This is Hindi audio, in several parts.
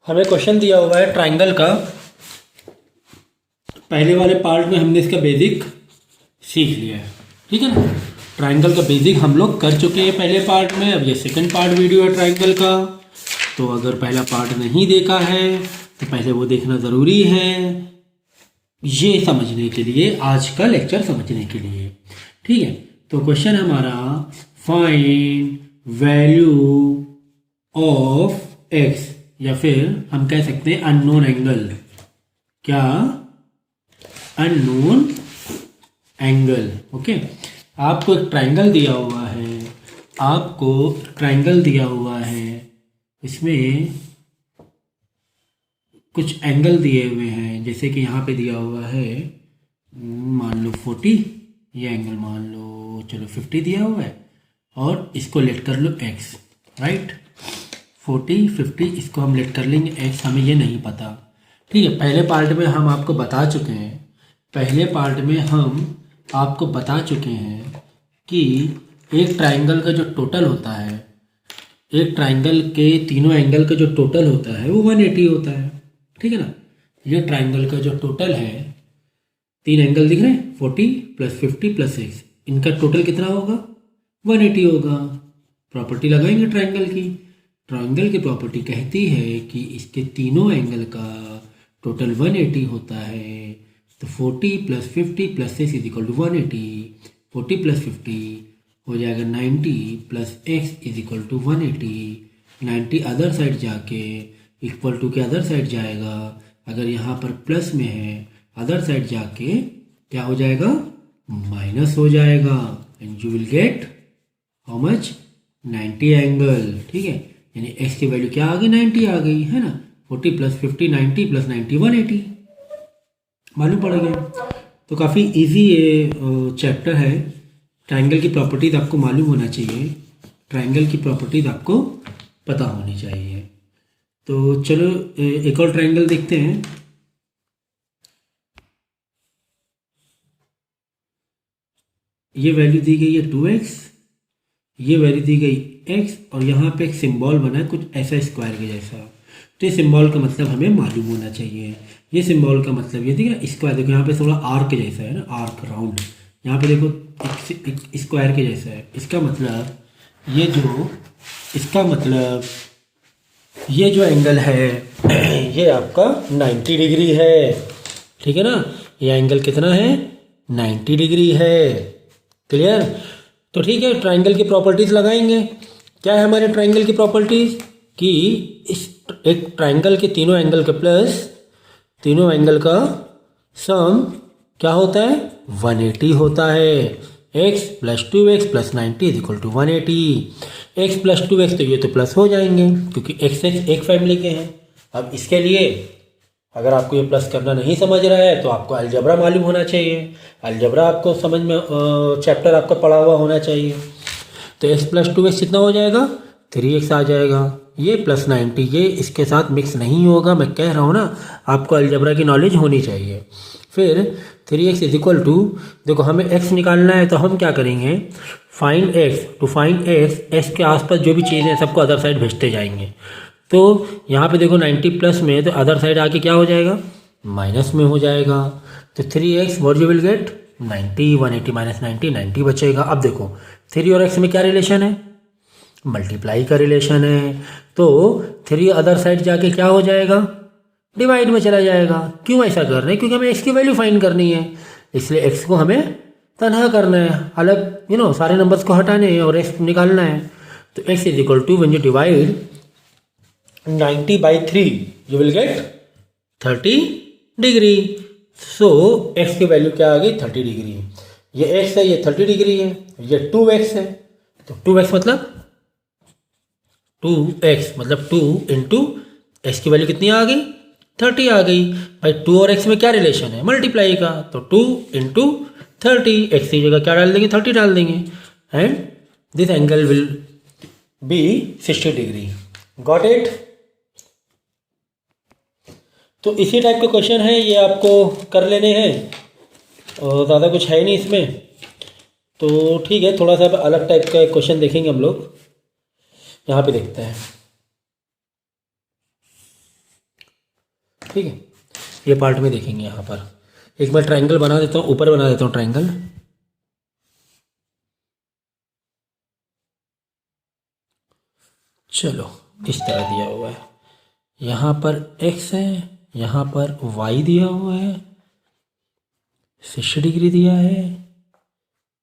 हमें क्वेश्चन दिया हुआ है ट्राइंगल का। पहले वाले पार्ट में हमने इसका बेसिक सीख लिया है, ठीक है ना। ट्राइंगल का बेसिक हम लोग कर चुके हैं पहले पार्ट में। अब ये सेकंड पार्ट वीडियो है ट्राइंगल का। तो अगर पहला पार्ट नहीं देखा है तो पहले वो देखना ज़रूरी है, ये समझने के लिए, आज का लेक्चर समझने के लिए, ठीक है। तो क्वेश्चन हमारा फाइंड वैल्यू ऑफ एक्स, या फिर हम कह सकते हैं अननोन एंगल। क्या? Unknown angle. ओके, आपको एक ट्राइंगल दिया हुआ है, आपको ट्राइंगल दिया हुआ है, इसमें कुछ एंगल दिए हुए हैं। जैसे कि यहाँ पे दिया हुआ है, मान लो 40, ये एंगल मान लो चलो 50 दिया हुआ है, और इसको लेट कर लो x, राइट। 40 50 इसको हम लेट कर लेंगे x, हमें ये नहीं पता, ठीक है। पहले पार्ट में हम आपको बता चुके हैं, पहले पार्ट में हम आपको बता चुके हैं कि एक ट्राइंगल का जो टोटल होता है, एक ट्राइंगल के तीनों एंगल का जो टोटल होता है वो 180 होता है, ठीक है ना। ये ट्राइंगल का जो टोटल है, तीन एंगल दिख रहे हैं, 40 + 50 + x, इनका टोटल कितना होगा? 180 होगा। प्रॉपर्टी लगाएंगे ट्राइंगल की। ट्राइंगल की प्रॉपर्टी कहती है कि इसके तीनों एंगल का टोटल 180 होता है। तो 40 + 50 + x = 180। 40 + 50 हो जाएगा 90 + x = 180। 90 अदर साइड जाके इक्वल टू के अदर साइड जाएगा। अगर यहाँ पर प्लस में है, अदर साइड जाके क्या हो जाएगा? माइनस हो जाएगा। And you will get how much? 90 angle, ठीक है। यानी x की वैल्यू क्या आ गई? 90 आ गई, है ना। 40 + 50 90 + 90 180, मालूम पड़ गया। तो काफ़ी इजी ये चैप्टर है। ट्राइंगल की प्रॉपर्टीज आपको मालूम होना चाहिए, ट्राइंगल की प्रॉपर्टीज आपको पता होनी चाहिए। तो चलो एक और ट्राइंगल देखते हैं। ये वैल्यू दी गई है 2x, ये वैल्यू दी गई x, और यहाँ पे एक सिंबल बना है कुछ ऐसा स्क्वायर के जैसा। तो ये सिंबल का मतलब हमें मालूम होना चाहिए। ये सिंबल का मतलब ये दिख रहा है स्क्वायर, देखो यहाँ पे थोड़ा आर्क जैसा है ना, आर्क राउंड। यहाँ पे देखो एक स्क्वायर के जैसा है। इसका मतलब ये जो, इसका मतलब ये जो एंगल है ये आपका 90 डिग्री है, ठीक है ना। ये एंगल कितना है? 90 डिग्री है। क्लियर? तो ठीक है, ट्राइंगल की प्रॉपर्टीज लगाएंगे। क्या है हमारे ट्राइंगल की प्रॉपर्टीज? कि इस एक ट्राइंगल के तीनों एंगल का प्लस तीनों एंगल का सम क्या होता है? 180 होता है। x + 2x + 90 = 180। x + 2x, तो ये तो प्लस हो जाएंगे क्योंकि x एक फैमिली के हैं। अब इसके लिए अगर आपको ये प्लस करना नहीं समझ रहा है तो आपको अलजबरा मालूम होना चाहिए। अलजबरा आपको समझ में, चैप्टर आपका पढ़ा हुआ होना चाहिए। तो x + 2x कितना हो जाएगा? 3x आ जाएगा। ये + 90 ये इसके साथ मिक्स नहीं होगा, मैं कह रहा हूँ ना, आपको अलजबरा की नॉलेज होनी चाहिए। फिर 3x = देखो हमें x निकालना है, तो हम क्या करेंगे? Find x। To find x के आसपास जो भी चीज़ें हैं सबको अदर साइड भेजते जाएंगे। तो यहाँ पे देखो 90 प्लस में, तो अदर साइड आके क्या हो जाएगा? माइनस में हो जाएगा। तो 3x what you will get? 90। 180 - 90 90 बचेगा। अब देखो 3 और x में क्या रिलेशन है? मल्टीप्लाई का रिलेशन है। तो 3 अदर साइड जाके क्या हो जाएगा? डिवाइड में चला जाएगा। क्यों ऐसा कर रहे हैं? क्योंकि हमें x की वैल्यू फाइंड करनी है, इसलिए x को हमें तनहा करना है, अलग सारे नंबर्स को हटाने हैं और x निकालना है। तो x = when you divide 90 by 3 you will get 30 degree. So x की वैल्यू क्या आ गई? 30 डिग्री। ये x है, ये 30 डिग्री है, ये 2x है। तो 2x मतलब 2 इंटू x की वैल्यू कितनी आ गई? 30 आ गई। भाई 2 और x में क्या रिलेशन है? मल्टीप्लाई का। तो 2 × 30, x की जगह क्या डाल देंगे? 30 डाल देंगे। And this angle will be 60 degree. Got it? तो इसी टाइप के क्वेश्चन है, ये आपको कर लेने हैं और ज़्यादा कुछ है नहीं इसमें। तो ठीक है, थोड़ा सा अलग टाइप का क्वेश्चन देखेंगे हम लोग। यहाँ पे देखते हैं। ठीक है, ये पार्ट में देखेंगे। यहाँ पर एक बार ट्रायंगल बना देता हूँ, ऊपर बना देता हूँ ट्रायंगल। चलो, इस तरह दिया हुआ है, यहाँ पर x है, यहाँ पर y दिया हुआ है, 60 डिग्री दिया है,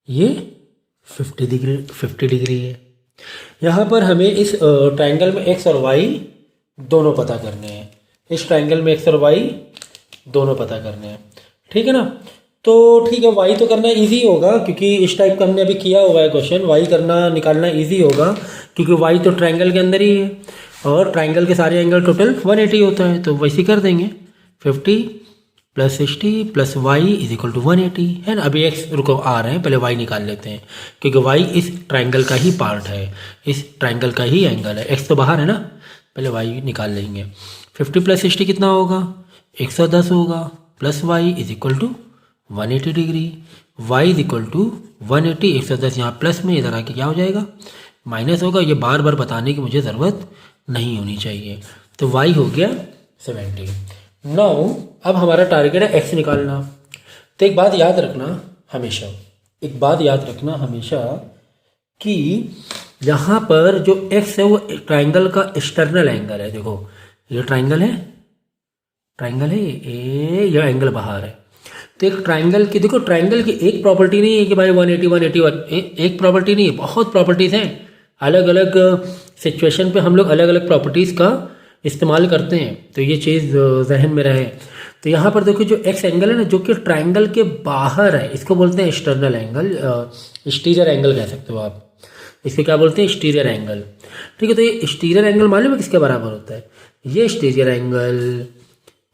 ये 50 डिग्री है। यहाँ पर हमें इस ट्रायंगल में x और y दोनों पता करने हैं। इस ट्रायंगल में x और y दोनों पता करने हैं, ठीक है ना। तो ठीक है, y तो करना इजी होगा क्योंकि इस टाइप का हमने अभी किया हुआ है क्वेश्चन। y करना निकालना इजी होगा क्योंकि y तो ट्रायंगल के अंदर ही है और ट्रायंगल के सारे एंगल टोटल 180 होता है, तो वैसे कर देंगे 50 + 60 + y = 180 है ना। अभी x रुको आ रहे हैं, पहले y निकाल लेते हैं क्योंकि y इस ट्रायंगल का ही पार्ट है, इस ट्रायंगल का ही एंगल है। x तो बाहर है ना, पहले y निकाल लेंगे। 50 + 60 कितना होगा, 110 होगा, प्लस y = 180 डिग्री, y = 180, 110 यहाँ प्लस में, इधर आके क्या हो जाएगा, माइनस होगा। ये बार बार बताने की मुझे ज़रूरत नहीं होनी चाहिए। तो y हो गया 70। नाउ अब हमारा टारगेट है x निकालना। तो एक बात याद रखना हमेशा, एक बात याद रखना हमेशा कि यहाँ पर जो x है वो ट्रायंगल का एक्सटर्नल एंगल है। देखो ये ट्रायंगल है, ट्रायंगल है ये एंगल बाहर है। तो एक ट्रायंगल की, देखो ट्रायंगल की एक प्रॉपर्टी नहीं है कि भाई 180 एक प्रॉपर्टी नहीं है, बहुत प्रॉपर्टीज़ हैं। अलग अलग सिचुएशन पे हम लोग अलग अलग प्रॉपर्टीज़ का इस्तेमाल करते हैं, तो ये चीज़ जहन में रहे। तो यहाँ पर देखो जो एक्स एंगल है ना, जो कि ट्रायंगल के बाहर है, इसको बोलते हैं एक्सटर्नल एंगल, एक्सटीरियर एंगल कह सकते हो आप। इसको क्या बोलते हैं, एक्सटीरियर एंगल। ठीक है, तो ये एक्सटीरियर एंगल मालूम है किसके बराबर होता है, ये एक्सटीरियर एंगल,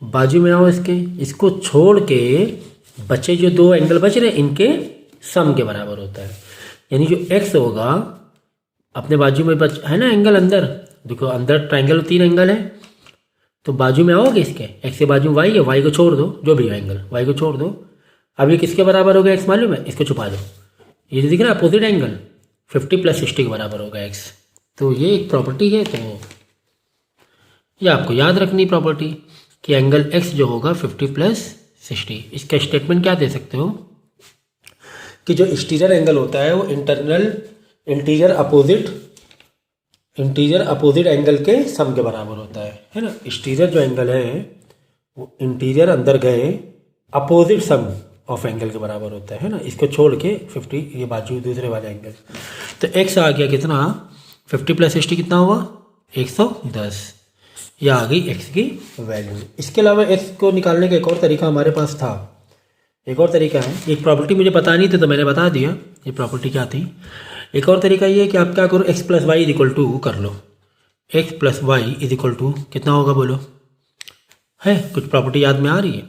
बाजू में आओ इसके, इसको छोड़ के बचे जो दो एंगल बच रहे हैं इनके सम के बराबर होता है। यानी जो एक्स होगा अपने बाजू में बच है ना एंगल अंदर, देखो अंदर ट्रायंगल 3 एंगल है, तो बाजू में आओगे इसके, एक्स के बाजू वाई है, वाई को छोड़ दो, जो भी एंगल वाई को छोड़ दो। अब ये किसके बराबर होगा एक्स मालूम है, इसको छुपा दो, ये जो दिख रहा है अपोजिट एंगल 50 + 60 के बराबर होगा एक्स। तो ये एक प्रॉपर्टी है, तो ये आपको याद रखनी प्रॉपर्टी कि एंगल एक्स जो होगा 50 + 60। इसका स्टेटमेंट क्या दे सकते हो कि जो एक्सटीरियर एंगल होता है वो इंटीरियर अपोजिट एंगल के सम के बराबर होता है ना। एक्सटीरियर जो एंगल है वो इंटीरियर अंदर गए अपोजिट सम ऑफ एंगल के बराबर होता है ना। इसको छोड़ के 50, ये बाजू दूसरे वाले एंगल, तो एक्स आ गया कितना, 50 + 60 कितना हुआ, 110। यह आ गई एक्स की वैल्यू। इसके अलावा एक्स को निकालने का एक और तरीका हमारे पास था, एक और तरीका है, एक प्रॉपर्टी मुझे पता नहीं थी तो मैंने बता दिया ये प्रॉपर्टी क्या थी। एक और तरीका ये है कि आप क्या करो, x + y = कर लो, x + y = कितना होगा बोलो, है कुछ प्रॉपर्टी याद में आ रही है,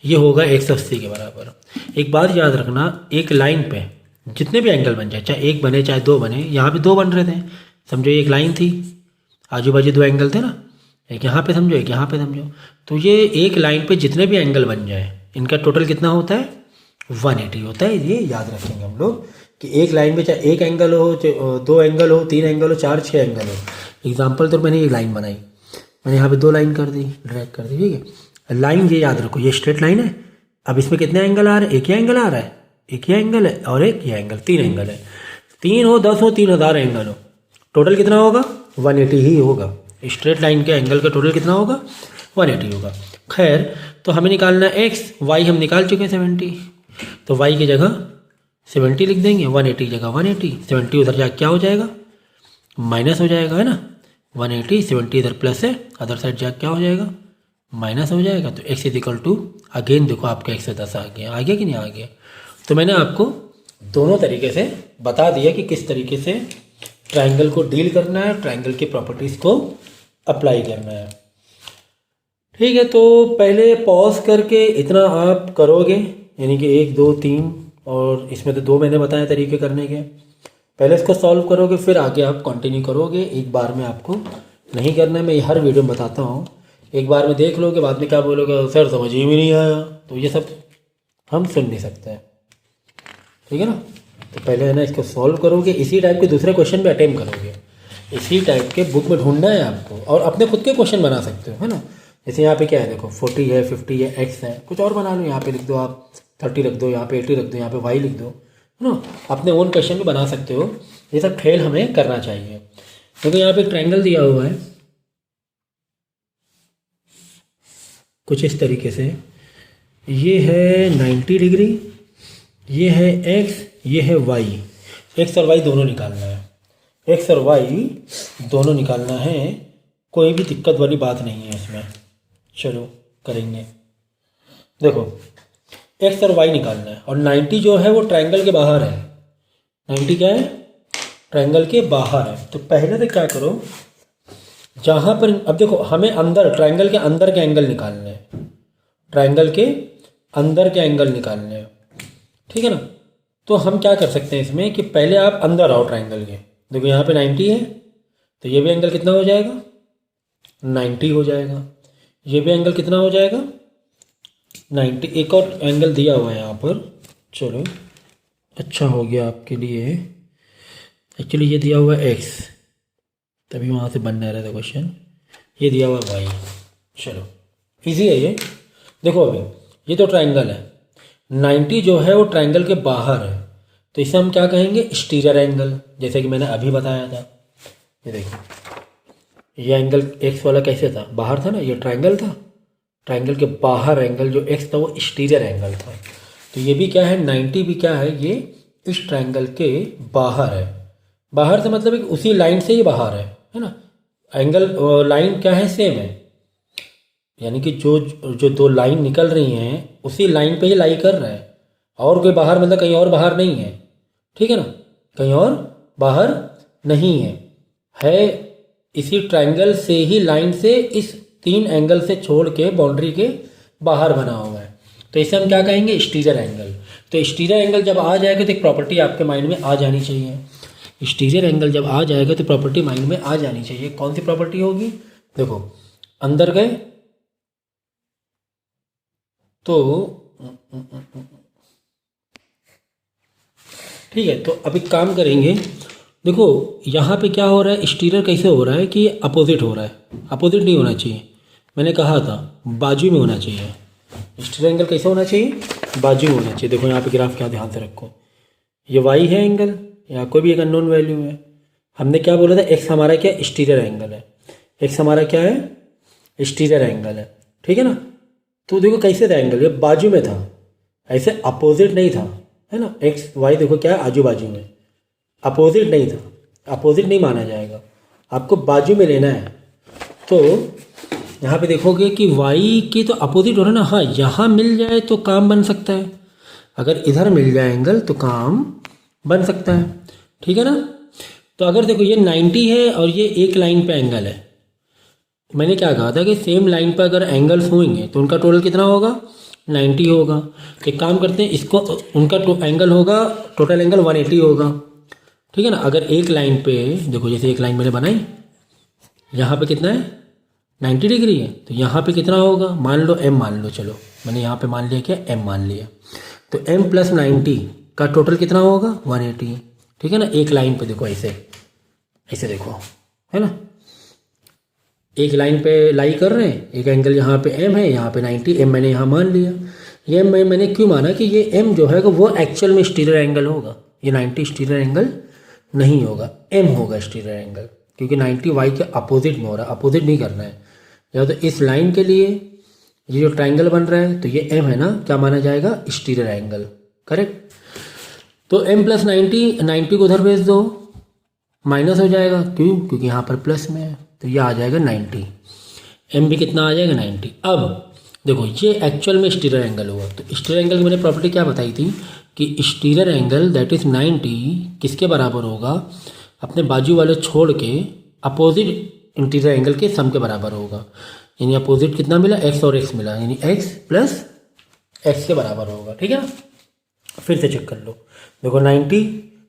ये होगा 180 के बराबर। एक बात याद रखना, एक लाइन पे जितने भी एंगल बन जाए, चाहे एक बने चाहे दो बने, यहाँ पे दो बन रहे थे, समझो एक लाइन थी, आजू बाजू दो एंगल थे ना, एक यहाँ पे समझो एक यहाँ पे समझो, तो ये एक लाइन पे जितने भी एंगल बन जाए इनका टोटल कितना होता है, 180 होता है। ये याद रखेंगे हम लोग कि एक लाइन में चाहे एक एंगल हो, चाहे दो एंगल हो, 3 एंगल हो, 4 6 एंगल हो। एग्जाम्पल तो मैंने एक लाइन बनाई, मैंने यहाँ पे 2 लाइन कर दी, ड्रैग कर दी, ठीक है। लाइन ये याद रखो, ये स्ट्रेट लाइन है, अब इसमें कितने एंगल आ रहे हैं, एक ही एंगल आ रहा है, एक ही एंगल है और एक ये एंगल, 3 एंगल है, 3 हो 10 हो 3000 एंगल हो, टोटल कितना होगा, 180 ही होगा। स्ट्रेट लाइन के एंगल का टोटल कितना होगा, 180 होगा। खैर, तो हमें निकालना एक्स, वाई हम निकाल चुके हैं 70, तो वाई की जगह 70 लिख देंगे, 180 की जगह 180, 70 उधर जाके क्या हो जाएगा, माइनस हो जाएगा, है ना। 180 70 इधर प्लस है, अदर साइड जाके क्या हो जाएगा, माइनस हो जाएगा। तो x = अगेन देखो आपका 110 आ गया कि नहीं आ गया। तो मैंने आपको दोनों तरीके से बता दिया कि किस तरीके से ट्रायंगल को डील करना है, ट्रायंगल की प्रॉपर्टीज़ को अप्लाई करना है, ठीक है। तो पहले पॉज करके इतना आप करोगे, यानी कि 1 2 3, और इसमें तो 2 मैंने बताए तरीके करने के, पहले इसको सॉल्व करोगे फिर आगे आप कंटिन्यू करोगे। एक बार में आपको नहीं करना है, मैं हर वीडियो में बताता हूँ, एक बार में देख लोगे, बाद में क्या बोलोगे, सर समझ ही नहीं आया, तो ये सब हम सुन नहीं सकते हैं, ठीक है ना। तो पहले है ना इसको सॉल्व करोगे, इसी टाइप के दूसरे क्वेश्चन भी अटेम्प्ट करोगे, इसी टाइप के बुक में ढूंढना है आपको, और अपने खुद के क्वेश्चन बना सकते हो, है ना। जैसे यहाँ पे क्या है देखो 40 है, 50 है, x है, कुछ और बना लो, यहाँ पे लिख दो आप 30 रख दो, यहाँ पे 80 रख दो, यहाँ पे y लिख दो, है ना। अपने ओन क्वेश्चन भी बना सकते हो। ये सब खेल हमें करना चाहिए। देखो यहाँ पे ट्रायंगल दिया हुआ है कुछ इस तरीके से, ये है 90 डिग्री, ये है x, ये है y। x और y दोनों निकालना है, x और y दोनों निकालना है, कोई भी दिक्कत वाली बात नहीं है इसमें। चलो करेंगे। देखो x और y निकालना है और 90 जो है वो ट्रायंगल के बाहर है। 90 क्या है? ट्रायंगल के बाहर है। तो पहले तो क्या करो, जहाँ पर अब देखो हमें अंदर ट्रायंगल के अंदर के एंगल निकालने हैं, ट्रायंगल के अंदर के एंगल निकालने हैं, ठीक है ना। तो हम क्या कर सकते हैं इसमें कि पहले आप अंदर आओ ट्रायंगल के। देखो यहाँ पे 90 है तो ये भी एंगल कितना हो जाएगा? 90 हो जाएगा। ये भी एंगल कितना हो जाएगा? 90। एक और एंगल दिया हुआ है यहाँ पर, चलो अच्छा हो गया आपके लिए। एक्चुअली ये दिया हुआ है x, तभी वहाँ से बन नहीं रहा था क्वेश्चन। ये दिया हुआ y, चलो इजी है ये। देखो अभी ये तो ट्रायंगल है, 90 जो है वो ट्रायंगल के बाहर है, तो इसे हम क्या कहेंगे? एक्सटीरियर एंगल, जैसे कि मैंने अभी बताया था। ये देखो ये एंगल x वाला कैसे था? बाहर था ना, ये ट्रायंगल था, ट्रायंगल के बाहर एंगल जो x था वो एक्सटीरियर एंगल था। तो ये भी क्या है? 90 भी क्या है? ये इस ट्रायंगल के बाहर है। बाहर से मतलब एक उसी लाइन से ही बाहर है ना। एंगल लाइन क्या है? सेम है, यानी कि जो जो दो लाइन निकल रही हैं उसी लाइन पे ही लाई कर रहा है, और कोई बाहर मतलब कहीं और बाहर नहीं है, ठीक है ना, कहीं और बाहर नहीं है इसी ट्रायंगल से ही, लाइन से इस 3 एंगल से छोड़ के बाउंड्री के बाहर बना हुआ है। तो इसे हम क्या कहेंगे? Exterior angle. तो एक्सटीरियर एंगल जब आ जाएगा तो एक प्रॉपर्टी आपके माइंड में आ जानी चाहिए। एक्सटीरियर एंगल जब आ जाएगा तो प्रॉपर्टी माइंड में आ जानी चाहिए। कौन सी प्रॉपर्टी होगी? देखो अंदर गए तो ठीक है, तो अभी काम करेंगे। देखो यहाँ पे क्या हो रहा है, एक्सटीरियर कैसे हो रहा है कि अपोजिट हो रहा है। अपोजिट नहीं होना चाहिए, मैंने कहा था बाजू में होना चाहिए। एक्सटीरियर एंगल कैसे होना चाहिए? बाजू में होना चाहिए। देखो यहाँ पे ग्राफ क्या ध्यान से रखो, ये वाई है एंगल, यहाँ कोई भी एक अननोन वैल्यू है। हमने क्या बोला था? एक्स हमारा क्या? एक्सटीरियर एंगल है। एक्स हमारा क्या है? एक्सटीरियर एंगल है, ठीक है ना। तो देखो कैसे था एंगल, ये बाजू में था, ऐसे अपोजिट नहीं था, है ना। एक्स वाई देखो क्या है? आजू बाजू में, अपोजिट नहीं था, अपोजिट नहीं माना जाएगा, आपको बाजू में लेना है। तो यहाँ पे देखोगे कि वाई की तो अपोजिट हो रहा है ना। हाँ, यहाँ मिल जाए तो काम बन सकता है, अगर इधर मिल जाए एंगल तो काम बन सकता है, ठीक है ना। तो अगर देखो ये 90 है और ये एक लाइन पे एंगल है, मैंने क्या कहा था कि सेम लाइन पर अगर एंगल्स होंगे तो उनका टोटल कितना होगा? 90 होगा। एक काम करते हैं, इसको उनका एंगल होगा, टोटल एंगल 180 होगा, ठीक है ना। अगर एक लाइन पे देखो, जैसे एक लाइन मैंने बनाई, यहाँ पे कितना है? 90 डिग्री है, तो यहाँ पे कितना होगा? मान लो m मान लो, चलो मैंने यहाँ पे मान लिया क्या? m मान लिया। तो m + 90 का टोटल कितना होगा? 180, ठीक है ना। एक लाइन पे देखो, ऐसे ऐसे देखो, है ना, एक लाइन पे लाई कर रहे हैं, एक एंगल यहाँ पे m है, यहाँ पे 90, m मैंने यहाँ मान लिया। ये मैंने क्यों माना कि ये m जो है वो एक्चुअल में एक्सटीरियर एंगल होगा, ये 90 एक्सटीरियर एंगल नहीं होगा, m होगा एक्सटीरियर एंगल, क्योंकि 90 y के अपोजिट में हो रहा है, अपोजिट नहीं करना है। या तो इस लाइन के लिए ये जो ट्रायंगल बन रहा है तो ये m है ना, क्या माना जाएगा? Exterior angle, correct. तो m + 90 को उधर भेज दो, माइनस हो जाएगा, क्यों? क्योंकि यहाँ पर प्लस में है, तो ये आ जाएगा 90, m भी कितना आ जाएगा? 90। अब देखो ये एक्चुअल में एक्सटीरियर एंगल हुआ, तो एक्सटीरियर एंगल की मैंने प्रॉपर्टी क्या बताई थी कि एक्सटीरियर एंगल दैट इज़ 90 किसके बराबर होगा? अपने बाजू वाले छोड़ के अपोजिट इंटीरियर एंगल के सम के बराबर होगा। यानी अपोजिट कितना मिला? x और x मिला, यानी x + x के बराबर होगा, ठीक है ना। फिर से चेक कर लो, देखो 90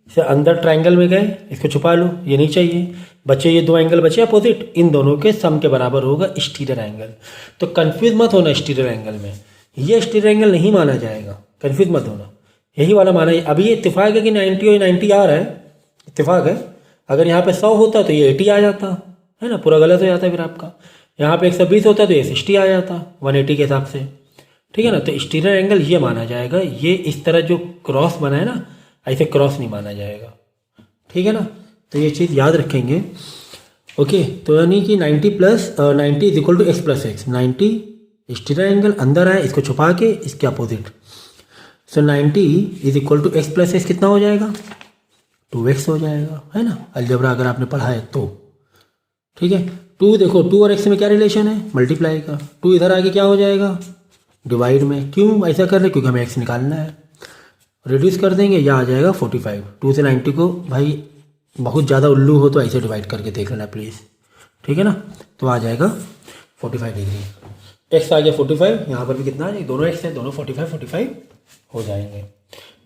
से अंदर ट्रायंगल में गए, इसको छुपा लो, ये नहीं चाहिए, बचे ये 2 एंगल बचे अपोजिट, इन दोनों के सम के बराबर होगा एक्सटीरियर एंगल। तो कन्फ्यूज मत होना एक्सटीरियर एंगल में, ये एक्सटीरियर एंगल नहीं माना जाएगा, कन्फ्यूज मत होना, यही वाला माना है। अभी ये इत्तेफाक है कि 90 और 90 आ रहा है, इत्तेफाक है। अगर यहाँ पे 100 होता तो ये 80 आ जाता, है ना, पूरा गलत हो जाता है फिर आपका। यहाँ पे 120 होता तो ये 60 आ जाता 180 के हिसाब से, ठीक है ना। तो एक्सटीरियर एंगल ये माना जाएगा, ये इस तरह जो क्रॉस बना है ना, ऐसे क्रॉस नहीं माना जाएगा, ठीक है ना। तो ये चीज़ याद रखेंगे। ओके, तो यानी कि 90 plus 90 is equal to x plus x. 90 exterior angle अंदर आए, इसको छुपा के इसके opposite, so 90 is equal to x plus x कितना हो जाएगा, 2x हो जाएगा, है ना। अलजेब्रा अगर आपने पढ़ा है तो, ठीक है। 2 देखो 2 और x में क्या रिलेशन है, मल्टीप्लाई का। 2 इधर आके क्या हो जाएगा, डिवाइड में। क्यों ऐसा कर रहे, क्योंकि हमें x निकालना है। रिड्यूस कर देंगे, यह आ जाएगा 45। 2 से 90 को भाई बहुत ज़्यादा उल्लू हो तो ऐसे डिवाइड करके देख लेना प्लीज़, ठीक है ना। तो आ जाएगा 45 डिग्री। x आ गया 45, यहाँ पर भी कितना है, दोनों x है, दोनों 45 हो जाएंगे।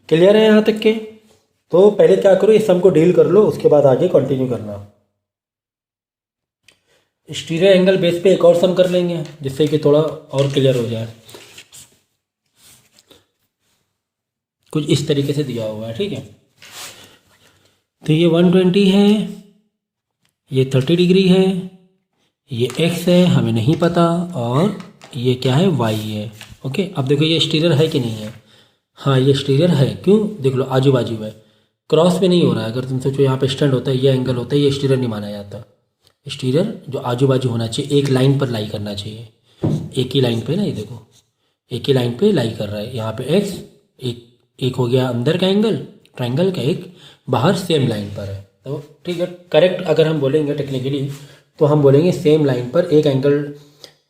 क्लियर है यहाँ तक के। तो पहले क्या करो, इस सम को डील कर लो, उसके बाद आगे कंटिन्यू करना। एक्सटीरियर एंगल बेस पे एक और सम कर लेंगे जिससे कि थोड़ा और क्लियर हो जाए। कुछ इस तरीके से दिया हुआ है, ठीक है। तो ये 120 है, ये 30 डिग्री है, ये x है हमें नहीं पता, और ये क्या है, y है। ओके, अब देखो ये एक्सटीरियर है कि नहीं है। हाँ ये एक्सटीरियर है, क्यों, देख लो आजू बाजू है, क्रॉस पे नहीं हो रहा है। अगर तुम सोचो यहाँ पे स्टैंड होता है, ये एंगल होता है, ये एक्सटीरियर नहीं माना जाता। एक्सटीरियर जो आजू बाजू होना चाहिए, एक लाइन पर लाई करना चाहिए, एक ही लाइन पे ना, ये देखो एक ही लाइन पे लाई कर रहा है। यहाँ पे एक्स एक हो गया अंदर का एंगल ट्राइंगल का, एक बाहर सेम लाइन पर है। तो ठीक है, करेक्ट अगर हम बोलेंगे टेक्निकली तो हम बोलेंगे सेम लाइन पर एक एंगल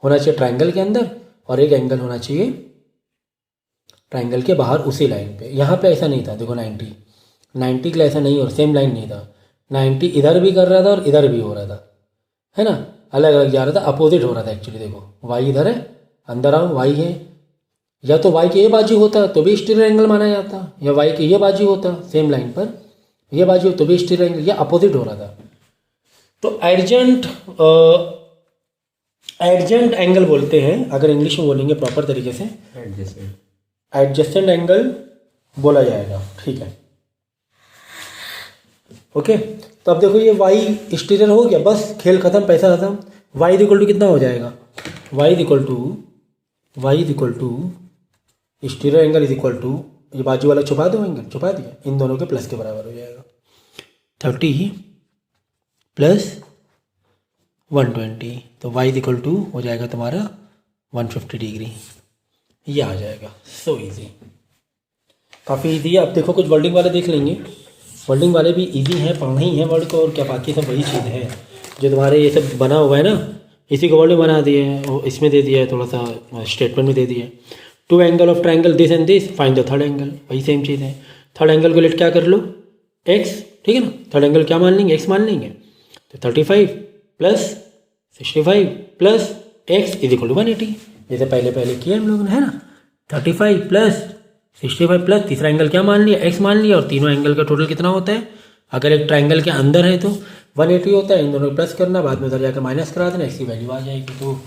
होना चाहिए ट्राइंगल के अंदर, और एक एंगल होना चाहिए ट्राइंगल के बाहर उसी लाइन पे। यहाँ पे ऐसा नहीं था, देखो 90 के लिए ऐसा नहीं, और सेम लाइन नहीं था। 90 इधर भी कर रहा था और इधर भी हो रहा था, है ना, अलग अलग जा रहा था, अपोजिट हो रहा था एक्चुअली। देखो वाई इधर है, अंदर आओ वाई है, या तो वाई के ये बाजू होता तो भी एक्सटीरियर एंगल माना जाता, या वाई के ये बाजू होता सेम लाइन पर, ये बाजू तो भी एक्सटीरियर एंगल, या अपोजिट हो रहा था। तो एडजेंट एंगल बोलते हैं, अगर इंग्लिश में बोलेंगे प्रॉपर तरीके से एडजेसेंट एंगल बोला जाएगा, ठीक है। ओके, तो अब देखो ये वाई एक्सटीरियर हो गया, बस खेल खत्म, पैसा खत्म। वाई इज इक्वल टू कितना हो जाएगा, y is equal to exterior angle is equal to, ये बाजू वाला छुपा दो, एंगल छुपा दिया, इन दोनों के प्लस के बराबर हो जाएगा। 30 प्लस 120, तो वाई इज इक्वल टू हो जाएगा तुम्हारा 150 डिग्री, ये आ जाएगा। सो इजी, काफ़ी इजी है। अब देखो कुछ वर्डिंग वाले देख लेंगे, वर्डिंग वाले भी इजी हैं, पढ़ना ही है वर्ड को, और क्या बाकी सब वही चीज़ है जो तुम्हारे ये सब बना हुआ है ना, इसी को वर्ड में बना दिए हैं, और इसमें दे दिया है, थोड़ा सा स्टेटमेंट में दे दिया है। 2 angle of triangle this and this, find the third angle, वही सेम चीज़ है। थर्ड एंगल को लेट क्या कर लो, x, ठीक है ना। थर्ड एंगल क्या मान लेंगे, x मान लेंगे। तो 35 plus 65 plus x is equal to 180, जैसे पहले किया हम लोगों ने, है ना। 35 प्लस 65 प्लस तीसरा एंगल क्या मान लिया, x मान लिया, और तीनों एंगल का टोटल कितना होता है, अगर एक ट्राइंगल के अंदर है तो 180 होता है। इन दोनों को प्लस करना, बाद में उधर जाकर माइनस करा देना, x की वैल्यू आ जाएगी। तो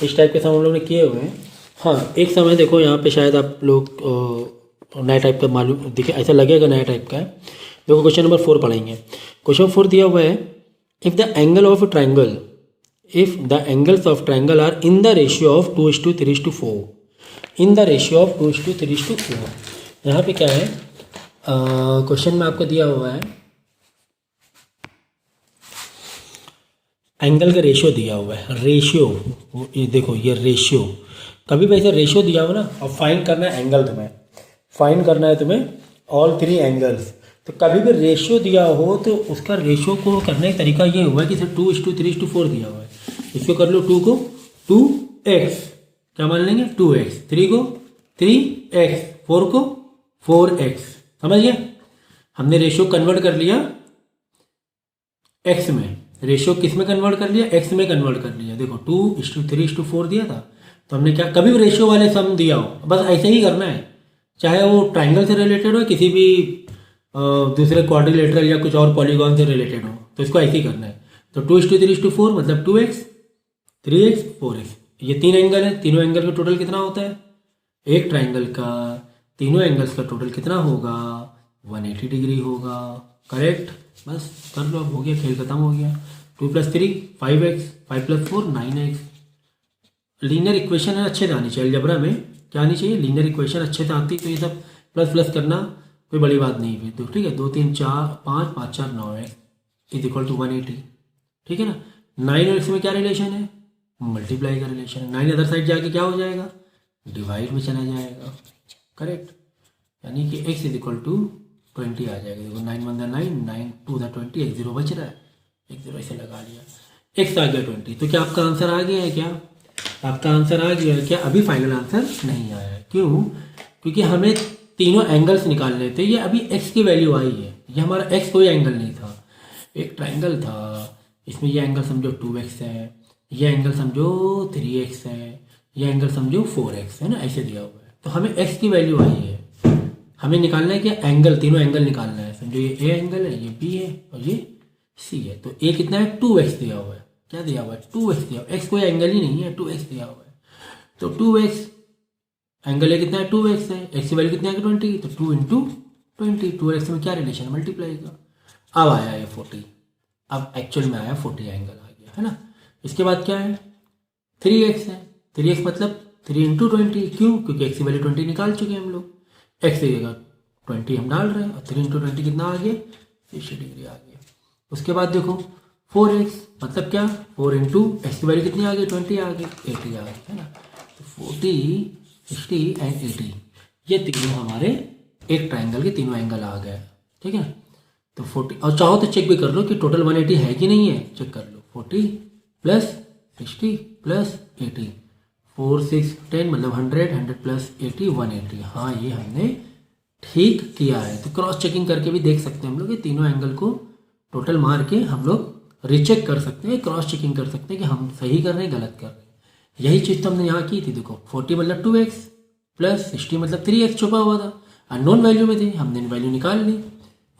इस टाइप के सम हम लोग ने किए हुए हैं। हाँ एक समय देखो यहाँ पे शायद आप लोग नया टाइप का मालूम दिखे, ऐसा लगेगा नया टाइप का है। देखो क्वेश्चन नंबर 4 पढ़ेंगे। क्वेश्चन 4 दिया हुआ है, if the angle of triangle, if the angles of triangle are in the ratio of 2:3:4, in the ratio of 2:3:4। यहाँ पे क्या है, क्वेश्चन में आपको दिया हुआ है एंगल का रेशियो दिया हुआ है, रेशियो, ये देखो ये रेशियो, कभी भी ऐसे रेशियो दिया हो ना, और फाइंड करना है एंगल, तुम्हें फाइंड करना है तुम्हें ऑल 3 एंगल्स। तो कभी भी रेशियो दिया हो तो उसका रेशियो को करने का तरीका ये हुआ है कि सर 2:3:4 दिया हुआ है, इसको कर लो 2 को 2x, क्या मान लेंगे 2x, 3 को 3x, 4 को 4x, समझ गया। हमने रेशियो कन्वर्ट कर लिया x में, रेशियो किस में कन्वर्ट कर लिया, x में कन्वर्ट कर लिया। देखो 2:3:4 दिया था, तो हमने क्या, कभी भी रेशियो वाले सम दिया हो बस ऐसे ही करना है, चाहे वो ट्राइंगल से रिलेटेड हो, किसी भी दूसरे क्वाड्रिलेटरल या कुछ और पॉलीगॉन से रिलेटेड हो, तो इसको ऐसे ही करना है। तो 2:3:4 मतलब 2x 3x 4x, ये 3 एंगल है, तीनों एंगल का टोटल कितना होता है, एक ट्राइंगल का तीनों एंगल्स का टोटल कितना होगा, 180 डिग्री होगा, करेक्ट। बस कर लो, अब हो गया, खेल खत्म हो गया। 2 + 3 5x, 5 + 4 9x, लीनियर इक्वेशन है अच्छे से आनी चाहिए, अलजेब्रा में क्या आनी चाहिए, लीनियर इक्वेशन अच्छे से आती, तो ये सब प्लस प्लस करना कोई बड़ी बात नहीं है। तो ठीक है, 2 3 4 5 5 4 9 है इज इक्वल टू 180, ठीक है ना। 9 और x में क्या रिलेशन है, मल्टीप्लाई का रिलेशन है। 9 अदर साइड जाके क्या हो जाएगा, डिवाइड में चला जाएगा, करेक्ट। यानी कि x इज इक्वल टू 20 आ जाएगा। देखो 9 1 9, 9 2 20, एक जीरो बच रहा है, एक जीरो ऐसे लगा लिया, x आ गया 20। तो क्या आपका आंसर आ गया है, क्या आपका आंसर आ गया है क्या? अभी फाइनल आंसर नहीं आया है, क्यों? क्योंकि हमें तीनों एंगल्स निकालने थे। ये अभी x की वैल्यू आई है, ये हमारा x कोई एंगल नहीं था, एक ट्राइंगल था, इसमें ये एंगल समझो 2x है, ये एंगल समझो 3x है, ये एंगल समझो 4x है ना, ऐसे दिया हुआ है। तो हमें x की वैल्यू आई है, हमें निकालना है कि एंगल, तीनों एंगल निकालना है। समझो ये ए एंगल है, ये बी है और ये सी है। तो ए कितना है, 2x दिया हुआ है, क्या दिया हुआ है, 2x दिया हुआ है, x कोई एंगल ही नहीं है, 2x दिया हुआ है। तो 2x एंगल है कितना है, 2x है, x की वैल्यू कितना है 20, तो 2 इंटू 20, 2x में क्या रिलेशन है, मल्टीप्लाई का। अब आया ये 40, अब एक्चुअल में आया 40 एंगल आ गया, है ना। इसके बाद क्या है, 3x है, 3x मतलब 3 इंटू 20, क्यों? क्योंकि x की वैल्यू 20 निकाल चुके हैं हम लोग, x की जगह 20 हम डाल रहे हैं, और 3 इंटू 20 कितना आ गया, 60 डिग्री आ गया। उसके बाद देखो 4x मतलब क्या, 4 इंटू एक्स की वैल्यू कितनी आ गई, 20 आ गई, 80 आ गई, है ना। तो 40 60 एंड 80 ये तीनों हमारे एक ट्राइंगल के तीनों एंगल आ गए, ठीक है। तो 40, और चाहो तो चेक भी कर लो कि टोटल 180 है कि नहीं है, चेक कर लो। 40 प्लस 60 प्लस 80, 4 6 10 मतलब 100, 100 प्लस 80 180, हाँ ये हमने ठीक किया है। तो क्रॉस चेकिंग करके भी देख सकते हैं हम लोग, ये तीनों एंगल को टोटल मार के हम लोग रीचेक कर सकते हैं, क्रॉस चेकिंग कर सकते हैं कि हम सही कर रहे हैं गलत कर रहे हैं। यही चीज़ तो हमने यहाँ की थी। देखो 40 मतलब 2x प्लस 60 मतलब 3x छुपा हुआ था, अननोन वैल्यू में थी, हमने वैल्यू निकाल ली।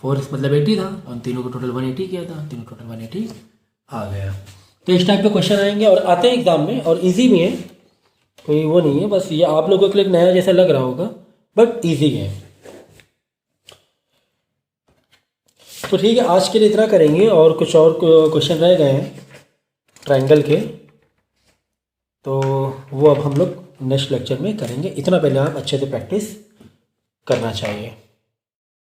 4x मतलब 80 था, और तीनों को टोटल 180 किया था, तीनों टोटल 180 आ गया। तो इस टाइप के क्वेश्चन आएंगे और आते हैं एग्जाम में, और ईजी भी है, कोई वो नहीं है, बस ये आप लोगों के लिए नया जैसा लग रहा होगा, बट ईजी है। तो ठीक है, आज के लिए इतना करेंगे, और कुछ और क्वेश्चन रह गए हैं ट्रायंगल के, तो वो अब हम लोग नेक्स्ट लेक्चर में करेंगे। इतना पहले आप अच्छे से प्रैक्टिस करना चाहिए।